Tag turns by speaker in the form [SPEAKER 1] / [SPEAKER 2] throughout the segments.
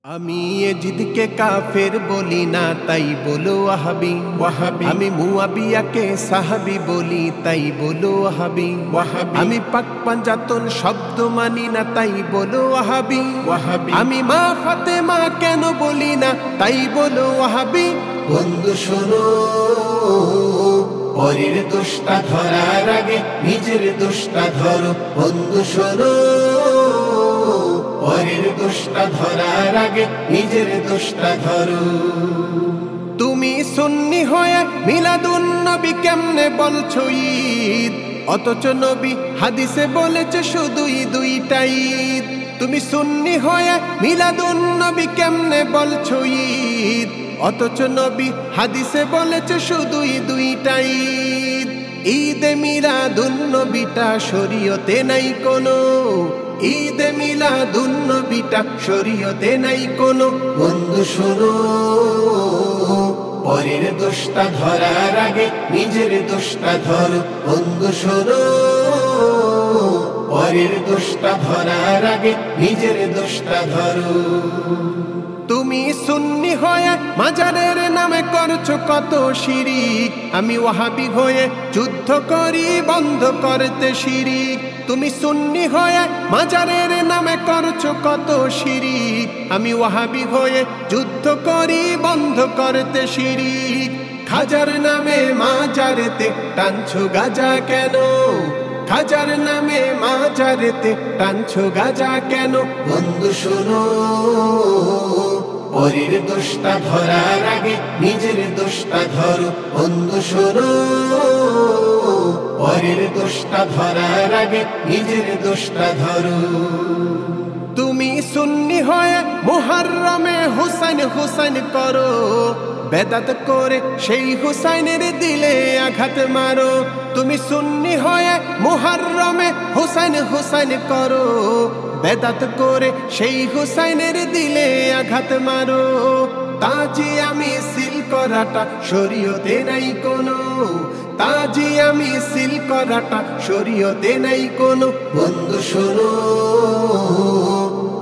[SPEAKER 1] আমি এজিদকে কাফের বলি না, তাই বলো ওয়াহাবি ওয়াহাবি। আমি মুয়াবিয়াকে সাহাবি বলি, তাই বলো ওয়াহাবি ওয়াহাবি। আমি পাক পাঞ্জাতন শব্দ মানি না, তাই বলো ওয়াহাবি ওয়াহাবি। আমি মা ফাতেমা কেন বলি না, তাই বলো ওয়াহাবি।
[SPEAKER 2] বন্ধু শোনো, পরের দোষটা ধরার আগে নিজের দোষটা ধরো। বন্ধু শোনো, পরের দোষটা ধরার আগে নিজের দোষটা ধরো।
[SPEAKER 1] তুমি সুন্নি হয়ে মিলাদুন নবী কেমনে বলছো ঈদ, অথচ নবী হাদিসে বলেছে শুধুই দুইটা ঈদ। তুমি সুন্নি হয়ে মিলাদুন নবী কেমনে বলছো ঈদ, অথচ নবী হাদিসে বলেছে শুধুই দুইটা ঈদ। ঈদে মিলাদুন নবীটা শরীয়তে নাই কোনো, ঈদে মিলাদুন নবীটা শরীয়তে নাই কোনো।
[SPEAKER 2] বন্ধু শোনো, পরের দোষটা ধরার আগে নিজের দোষটা ধরো। বন্ধু শোনো, পরের দোষটা ধরার আগে নিজের দোষটা ধরো।
[SPEAKER 1] তুমি সুন্নি হয়ে মাজারের নামে করছো কত শিরিক, আমি ওয়াহাবি হয়ে যুদ্ধ করি বন্ধ করতে শিরিক। তুমি সুন্নি হয়ে মাজারের নামে করছো কত শিরিক, আমি ওয়াহাবি হয়ে যুদ্ধ করি বন্ধ করতে শিরিক। খাজার নামে মাজারেতে টানছো গাজা কেন, খাজার নামে মাজারেতে টানছো গাজা কেন।
[SPEAKER 2] বন্ধু শোনো, পরের দোষটা ধরার আগে নিজের দোষটা ধরো। বন্ধু শোনো, পরের দোষটা ধরার আগে নিজের দোষটা ধরো।
[SPEAKER 1] তুমি সুন্নি হয়ে মুহররমে হুসাইন হুসাইন করো, বেদাত করে সেই হুসাইনের দিলে আঘাত মারো। তুমি সুন্নি হয়ে মুহররমে হুসাইন হুসাইন করো, বেদাত করে সেই হুসাইনের দিলে আঘাত মারো। তাজিয়া মিছিল করাটা শরীয়তে নাই কোনো, তাজিয়া মিছিল করাটা শরীয়তে নাই কোনো।
[SPEAKER 2] বন্ধু শোনো,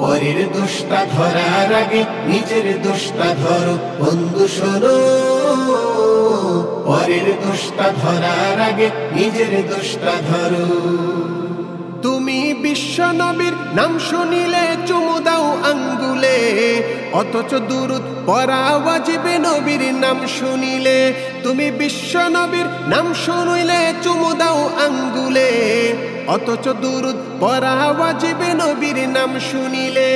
[SPEAKER 2] পরের দোষটা ধরার আগে নিজের দোষটা ধরো। বন্ধু শোনো, পরের দোষটা ধরার আগে নিজের দোষটা ধরো।
[SPEAKER 1] তুমি বিশ্ব নবীর নাম শুনিলে চুমু দাও আঙ্গুলে, অথচ দুরূদ পড়া ওয়াজিবে নবীর নাম শুনিলে। তুমি বিশ্ব নবীর নাম শুনিলে চুমু দাও আঙ্গুলে, অথচ দুরূদ পড়া ওয়াজিবে নবীর নাম শুনিলে।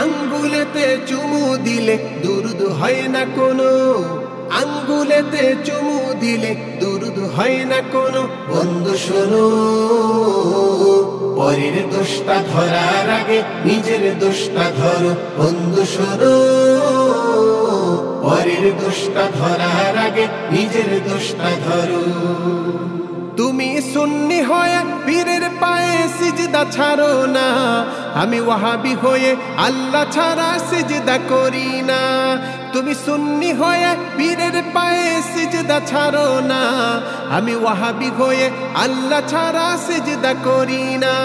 [SPEAKER 1] আঙ্গুলেতে চুমু দিলে দুরূদ হয় না কোনো, আঙ্গুলেতে চুমু দিলে দুরূদ হয় না কোনো।
[SPEAKER 2] বন্ধু শোনো, পরের দোষটা ধরার আগে নিজের দোষটা ধরো। বন্ধু শোনো, পরের দোষটা ধরার আগে নিজের দোষটা ধরো।
[SPEAKER 1] তুমি সুন্নি হয়ে পীরের পায়ে সিজদা ছাড়ো না, আমি ওয়াহাবি হয়ে আল্লাহ ছাড়া সিজদা করি না। তুমি সুন্নি হয়ে পীরের পায়ে সিজদা ছাড়ো না, আমি ওয়াহাবি হয়ে আল্লাহ ছাড়া সিজদা করি না।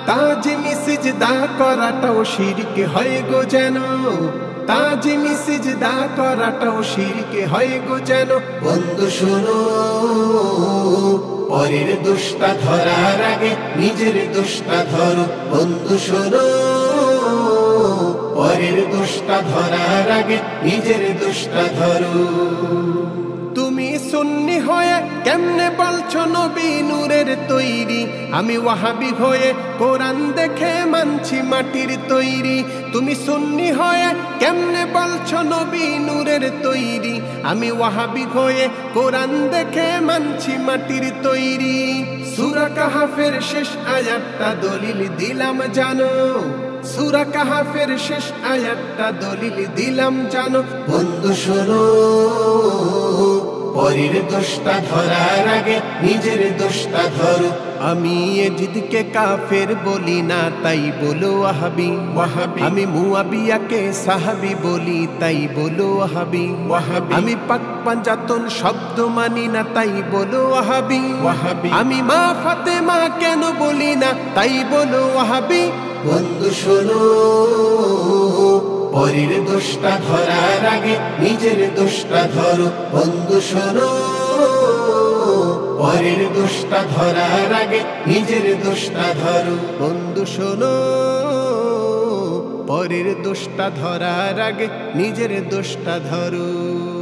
[SPEAKER 1] তাজিমি সিজদা করাটাও শিরক হয় গো যেন, তাজিমি সিজদা করাটাও শিরক হয় গো যেন।
[SPEAKER 2] বন্ধু শোনো, পরের দোষটা ধরার আগে নিজের দোষটা ধরো। বন্ধু শোনো, পরের দোষটা ধরার আগে নিজের দোষটা ধরো।
[SPEAKER 1] তুমি সুন্নি হয়ে কেমনে বলছো নবী নূরের তৈরি, আমি ওয়াহাবি হয়ে কোরআন দেখে মানছি মাটির তৈরি। তুমি সুন্নি হয়ে কেমনে বলছো নবী নূরের তৈরি, আমি ওয়াহাবি হয়ে কোরআন দেখে মানছি মাটির তৈরি। সূরা কাহাফের শেষ আয়াতটা দলিল দিলাম জানো, সূরা কাহাফের শেষ আয়াতটা দলিল দিলাম জানো।
[SPEAKER 2] বন্ধু শোনো, পরের দোষটা ধরার আগে নিজের দোষটা ধরো।
[SPEAKER 1] আমি এজিদকে কাফের বলি না, তাই বলো ওয়াহাবি ওয়াহাবি। আমি মুয়াবিয়াকে সাহাবি বলি, তাই বলো ওয়াহাবি ওয়াহাবি। আমি পাক পাঞ্জাতন শব্দ মানি না, তাই বলো ওয়াহাবি ওয়াহাবি। আমি মা ফাতেমা কেন বলি না, তাই বলো ওয়াহাবি।
[SPEAKER 2] বন্ধু শোনো, পরের দোষটা ধরার আগে নিজের দোষটা ধরো বন্ধু শোনো, পরের দোষটা ধরার আগে নিজের দোষটা ধরো
[SPEAKER 1] বন্ধু শোনো, পরের দোষটা ধরার আগে নিজের দোষটা ধরো।